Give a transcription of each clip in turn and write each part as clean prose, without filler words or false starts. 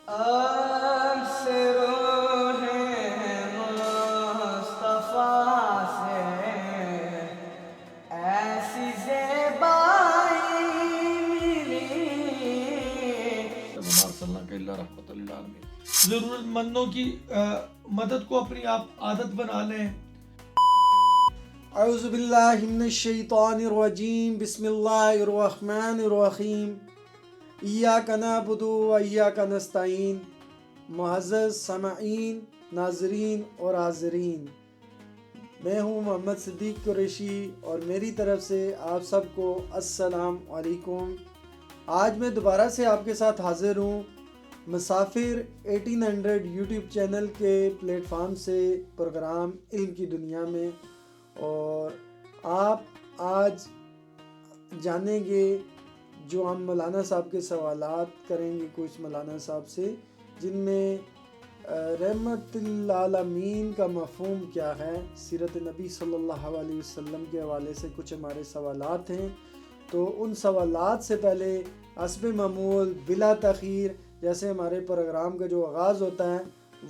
آپ سے روح مصطفیٰ سے ایسی زیبائی ملی۔ وما ارسلناک الا رحمۃ للعالمین۔ ضرورت مندوں کی مدد کو اپنی آپ عادت بنا لیں۔ اعوذ باللہ من الشیطان الرجیم، بسم اللہ الرحمن الرحیم، ایاک نعبد و ایاک نستعین۔ معزز سامعین، ناظرین اور حاضرین، میں ہوں محمد صدیق قریشی اور میری طرف سے آپ سب کو السلام علیکم۔ آج میں دوبارہ سے آپ کے ساتھ حاضر ہوں مسافر 1800 یوٹیوب چینل کے پلیٹ فارم سے پروگرام علم کی دنیا میں، اور آپ آج جانیں گے جو ہم مولانا صاحب کے سوالات کریں گے کچھ مولانا صاحب سے، جن میں رحمت للعالمین کا مفہوم کیا ہے، سیرت نبی صلی اللہ علیہ وسلم کے حوالے سے کچھ ہمارے سوالات ہیں۔ تو ان سوالات سے پہلے حسب معمول بلا تاخیر، جیسے ہمارے پروگرام کا جو آغاز ہوتا ہے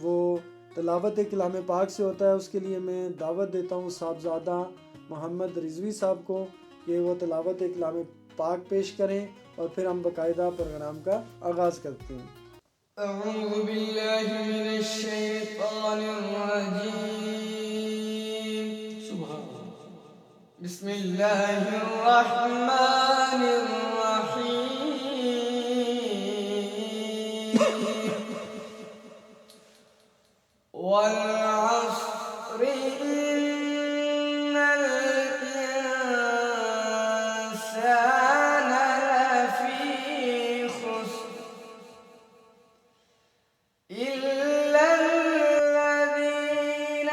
وہ تلاوت کلام پاک سے ہوتا ہے، اس کے لیے میں دعوت دیتا ہوں صاحبزادہ محمد رضوی صاحب کو کہ وہ تلاوت کلام پاک پیش کریں، اور پھر ہم باقاعدہ پروگرام کا آغاز کرتے ہیں۔ اعوذ باللہ من الشیطان الرجیم، بسم اللہ الرحمن الرحیم، والعصر ان الانسان لفی خسر الا الذین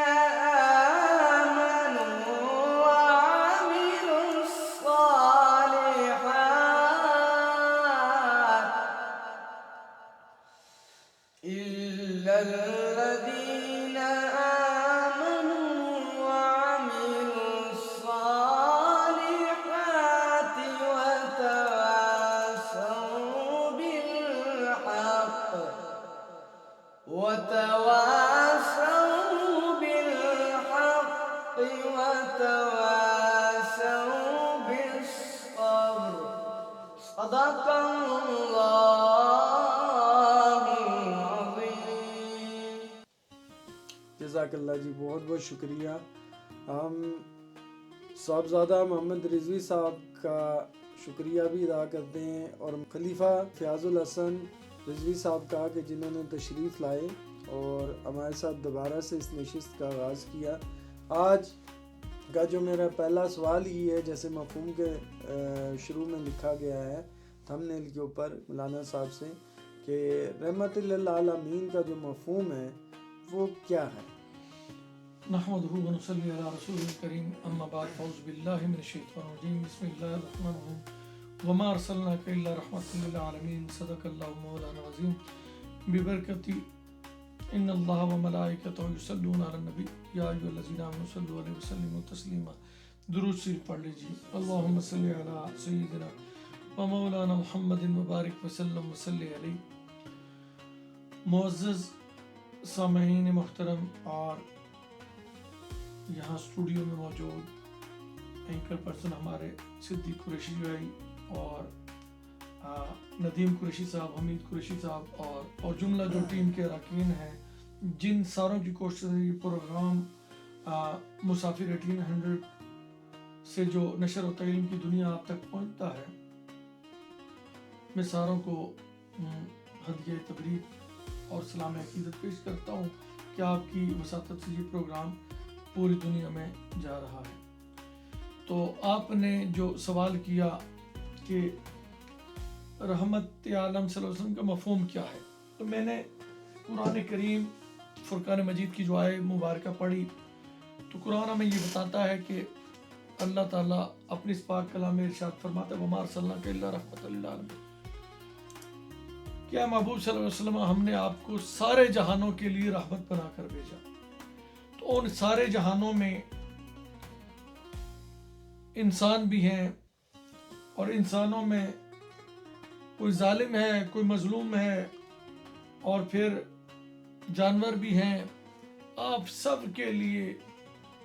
آمنوا وعملوا الصالحات إلا الذين آمنوا وعملوا الصالحات وتواصوا بالحق وتواصوا بالصبر، صدق اللہ العظیم۔ جزاک اللہ جی، بہت بہت شکریہ۔ ہم صاحبزادہ محمد رضوی صاحب کا شکریہ بھی ادا کرتے ہیں، اور خلیفہ فیاض الحسن رضوی صاحب کا کہ جنہوں نے تشریف لائے اور ہمارے ساتھ دوبارہ سے اس نشست کا آغاز کیا۔ آج کا جو میرا پہلا سوال یہ ہے، جیسے مفہوم کے شروع میں لکھا گیا ہے تھم نیل کے اوپر مولانا صاحب سے، کہ رحمت للعالمین کا جو مفہوم ہے وہ کیا ہے؟ نحمدہ ونصلی علی رسول الکریم، اما بعد، فاعوذ باللہ من الشیطان الرجیم، بسم اللہ الرحمن الرحیم، وما ارسلناک الا رحمۃ للعالمین، صدق اللہ مولانا العظیم، ببرکت ان اللہ وملائکتہ یصلون علی النبی یا ایھا الذین آمنوا صلوا علیہ وسلموا تسلیما۔ درود شریف پڑھ لیجیے۔ اللہم صلی علی سیدنا و مولانا محمد مبارک وسلم وصلی علیہ۔ معزز سامعین محترم اور یہاں اسٹوڈیو میں موجود اینکر پرسن ہمارے صدیق قریشی بھائی اور ندیم قریشی صاحب، حمید قریشی صاحب اور جملہ جو ٹیم کے اراکین ہیں، جن ساروں کی کوشش سے یہ پروگرام مسافر 1800 سے جو نشر و تعلیم کی دنیا آپ تک پہنچتا ہے، میں ساروں کو ہدیہ تبریک اور سلام عقیدت پیش کرتا ہوں کہ آپ کی وساطت سے یہ پروگرام پوری دنیا میں جا رہا ہے۔ تو آپ نے جو سوال کیا کہ رحمت عالم صلی اللہ علیہ وسلم کا مفہوم کیا ہے، تو میں نے قرآن کریم فرقان مجید کی جو آیت مبارکہ پڑھی، تو قرآن ہمیں یہ بتاتا ہے کہ اللہ تعالیٰ اپنی اس پاک کلام میں ارشاد فرماتا ہے وما ارسلناک الا رحمۃ للعالمین، کیا محبوب صلی اللہ علیہ وسلم ہم نے آپ کو سارے جہانوں کے لیے رحمت بنا کر بھیجا۔ تو ان سارے جہانوں میں انسان بھی ہیں، اور انسانوں میں کوئی ظالم ہے، کوئی مظلوم ہے، اور پھر جانور بھی ہیں، آپ سب کے لیے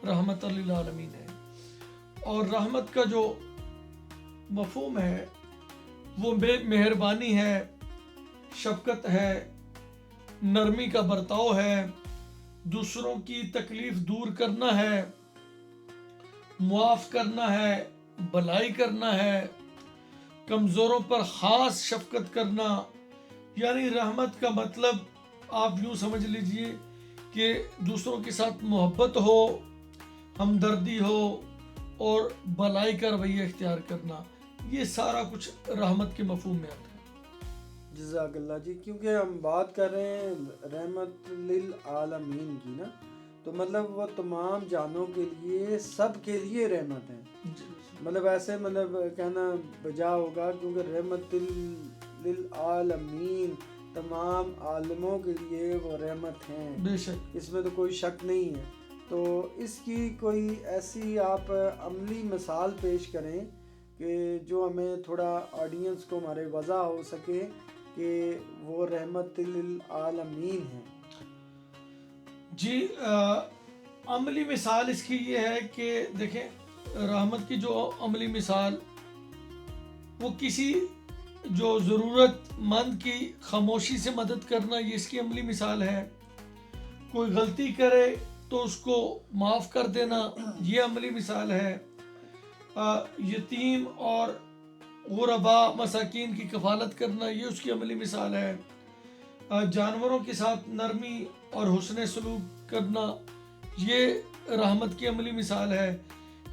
رحمت للعالمین ہے۔ اور رحمت کا جو مفہوم ہے وہ مہربانی ہے، شفقت ہے، نرمی کا برتاؤ ہے، دوسروں کی تکلیف دور کرنا ہے، معاف کرنا ہے، بھلائی کرنا ہے، کمزوروں پر خاص شفقت کرنا۔ یعنی رحمت کا مطلب آپ یوں سمجھ لیجئے کہ دوسروں کے ساتھ محبت ہو، ہمدردی ہو اور بھلائی کا رویہ اختیار کرنا، یہ سارا کچھ رحمت کے مفہوم میں آتا ہے۔ جزاک اللہ جی، کیونکہ ہم بات کر رہے ہیں رحمت للعالمین کی نا، تو مطلب وہ تمام جانوں کے لیے، سب کے لیے رحمت ہے۔ مطلب ایسے مطلب کہنا بجا ہوگا، کیونکہ رحمت للعالمین تمام عالموں کے لیے وہ رحمت ہیں، بے شک اس میں تو کوئی شک نہیں ہے۔ تو اس کی کوئی ایسی آپ عملی مثال پیش کریں کہ جو ہمیں تھوڑا آڈینس کو ہمارے واضح ہو سکے کہ وہ رحمت للعالمین ہیں۔ جی، عملی مثال اس کی یہ ہے کہ دیکھیں، رحمت کی جو عملی مثال، وہ کسی جو ضرورت مند کی خاموشی سے مدد کرنا، یہ اس کی عملی مثال ہے۔ کوئی غلطی کرے تو اس کو معاف کر دینا، یہ عملی مثال ہے۔ یتیم اور غرباء مساکین کی کفالت کرنا، یہ اس کی عملی مثال ہے۔ جانوروں کے ساتھ نرمی اور حسن سلوک کرنا، یہ رحمت کی عملی مثال ہے۔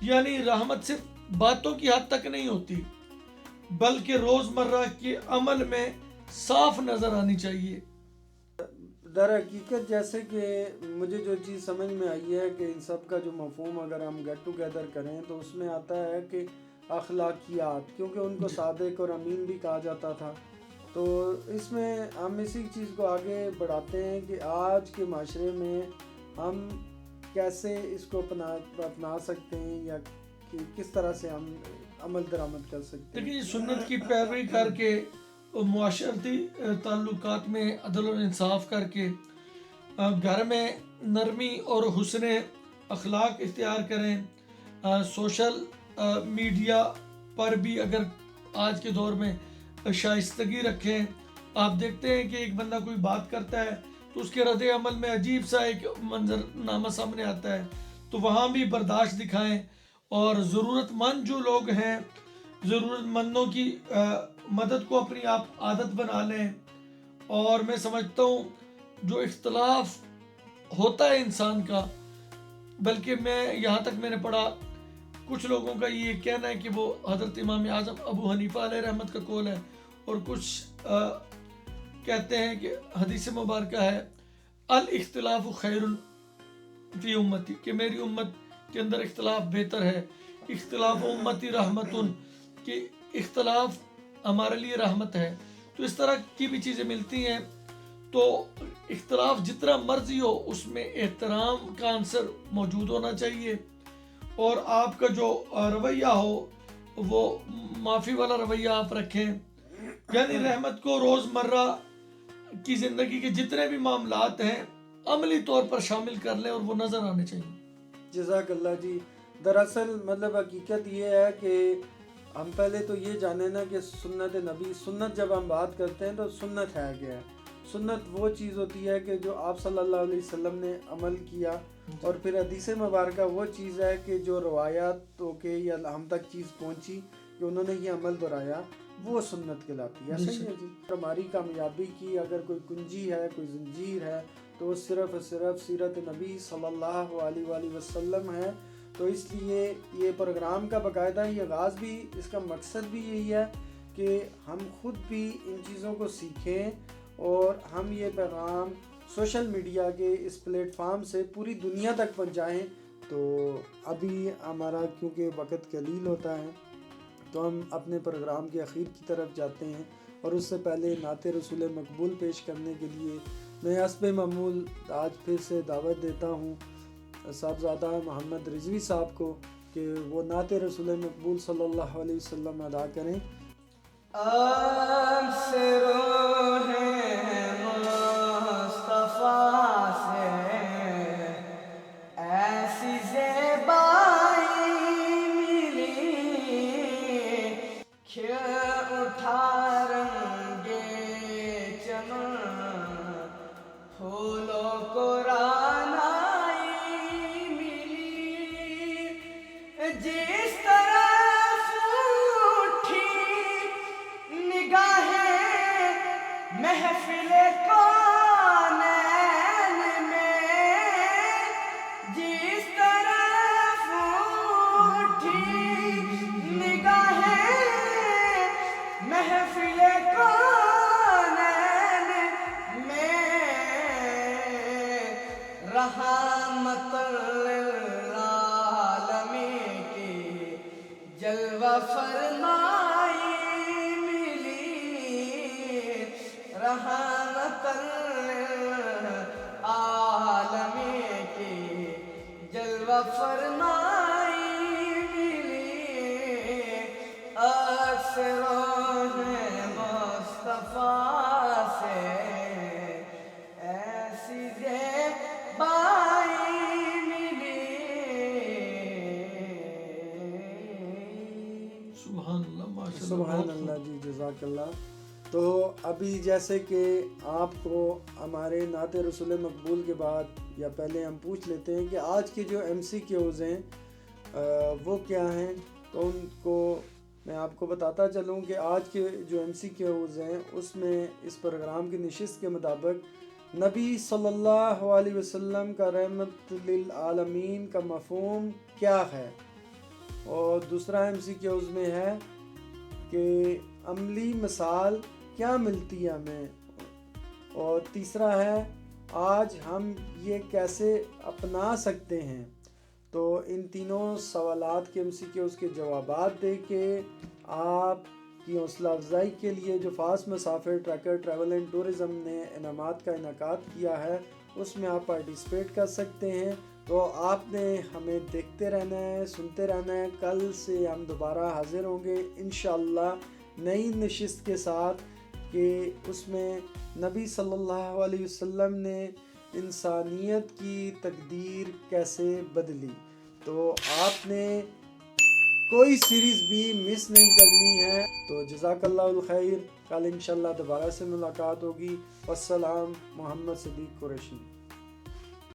یعنی رحمت صرف باتوں کی حد تک نہیں ہوتی، بلکہ روزمرہ کے عمل میں صاف نظر آنی چاہیے۔ در حقیقت جیسے کہ مجھے جو چیز سمجھ میں آئی ہے کہ ان سب کا جو مفہوم اگر ہم گیٹ ٹوگیدر کریں تو اس میں آتا ہے کہ اخلاقیات، کیونکہ ان کو صادق اور امین بھی کہا جاتا تھا۔ تو اس میں ہم اسی چیز کو آگے بڑھاتے ہیں کہ آج کے معاشرے میں ہم کیسے اس کو اپنا سکتے ہیں، یا کہ کس طرح سے ہم عمل درآمد کر سکتے ہیں۔ لیکن سنت کی پیروی کر کے، معاشرتی تعلقات میں عدل و انصاف کر کے، گھر میں نرمی اور حسن اخلاق اختیار کریں، سوشل میڈیا پر بھی اگر آج کے دور میں شائستگی رکھیں۔ آپ دیکھتے ہیں کہ ایک بندہ کوئی بات کرتا ہے تو اس کے رد عمل میں عجیب سا ایک منظر نامہ سامنے آتا ہے، تو وہاں بھی برداشت دکھائیں، اور ضرورت مند جو لوگ ہیں، ضرورت مندوں کی مدد کو اپنی آپ عادت بنا لیں۔ اور میں سمجھتا ہوں جو اختلاف ہوتا ہے انسان کا، بلکہ یہاں تک میں نے پڑھا، کچھ لوگوں کا یہ کہنا ہے کہ وہ حضرت امام اعظم ابو حنیفہ علیہ رحمت کا قول ہے، اور کچھ کہتے ہیں کہ حدیث مبارکہ ہے الاختلاف خیر فی امتی، کہ میری امت کے اندر اختلاف بہتر ہے، اختلاف امتی رحمتن، کہ اختلاف ہمارے لیے رحمت ہے۔ تو اس طرح کی بھی چیزیں ملتی ہیں۔ تو اختلاف جتنا مرضی ہو، اس میں احترام کا عنصر موجود ہونا چاہیے، اور آپ کا جو رویہ ہو وہ معافی والا رویہ آپ رکھیں۔ یعنی رحمت کو روزمرہ کی زندگی کے جتنے بھی معاملات ہیں عملی طور پر شامل کر لیں، اور وہ نظر آنے چاہیے۔ جزاک اللہ جی۔ دراصل مطلب حقیقت یہ ہے کہ ہم پہلے تو یہ جانیں نا کہ سنت نبی، سنت جب ہم بات کرتے ہیں تو سنت ہے کیا ہے؟ سنت وہ چیز ہوتی ہے کہ جو آپ صلی اللہ علیہ وسلم نے عمل کیا، اور پھر حدیث مبارکہ وہ چیز ہے کہ جو روایات ہو کے یا ہم تک چیز پہنچی کہ انہوں نے یہ عمل دہرایا، وہ سنت کہلاتی ہے۔ صحیح ہے جی۔ ہماری کامیابی کی اگر کوئی کنجی ہے، کوئی زنجیر ہے، تو وہ صرف سیرت نبی صلی اللہ علیہ وآلہ وسلم ہے۔ تو اس لیے یہ پروگرام کا باقاعدہ یہ آغاز بھی، اس کا مقصد بھی یہی ہے کہ ہم خود بھی ان چیزوں کو سیکھیں، اور ہم یہ پیغام سوشل میڈیا کے اس پلیٹ فارم سے پوری دنیا تک پہنچائیں۔ تو ابھی ہمارا کیونکہ وقت قلیل ہوتا ہے، تو ہم اپنے پروگرام کے اخیر کی طرف جاتے ہیں، اور اس سے پہلے نعت رسول مقبول پیش کرنے کے لیے میں حسب معمول آج پھر سے دعوت دیتا ہوں صاحبزادہ محمد رضوی صاحب کو کہ وہ نعت رسول مقبول صلی اللہ علیہ وسلم ادا کریں۔ آپ سے روح کونین میں جس طرف اٹھی نگاہیں محفل کونین میں رحمت للعالمین کی جلوہ فرمائی ملی، رحمت للعالمین کی جلوہ فرمائی ملی، اکثروں نے مصطفیٰ سے ایسی زیبائی ملی۔ سبحان اللہ، ماشاء اللہ، سبحان بہت اللہ جی، جزاک اللہ۔ تو ابھی جیسے کہ آپ کو ہمارے نعت رسول مقبول کے بعد یا پہلے ہم پوچھ لیتے ہیں کہ آج کے جو MCQs ہیں وہ کیا ہیں، تو ان کو میں آپ کو بتاتا چلوں کہ آج کے جو MCQs ہیں اس میں اس پروگرام کی نشست کے مطابق نبی صلی اللہ علیہ وسلم کا رحمت للعالمین کا مفہوم کیا ہے، اور دوسرا MCQs میں ہے کہ عملی مثال کیا ملتی ہے ہمیں، اور تیسرا ہے آج ہم یہ کیسے اپنا سکتے ہیں۔ تو ان تینوں سوالات کے MCQs کے جوابات دے کے آپ کی حوصلہ افزائی کے لیے جو فاسٹ مسافر ٹریکر ٹریول اینڈ ٹورزم نے انعامات کا انعقاد کیا ہے اس میں آپ پارٹیسپیٹ کر سکتے ہیں۔ تو آپ نے ہمیں دیکھتے رہنا ہے، سنتے رہنا ہے۔ کل سے ہم دوبارہ حاضر ہوں گے انشاءاللہ نئی نشست کے ساتھ کہ اس میں نبی صلی اللہ علیہ وسلم نے انسانیت کی تقدیر کیسے بدلی۔ تو آپ نے کوئی سیریز بھی مس نہیں کرنی ہے۔ تو جزاک اللہ الخیر، کل انشاءاللہ دوبارہ سے ملاقات ہوگی۔ والسلام، محمد صدیق قریشی۔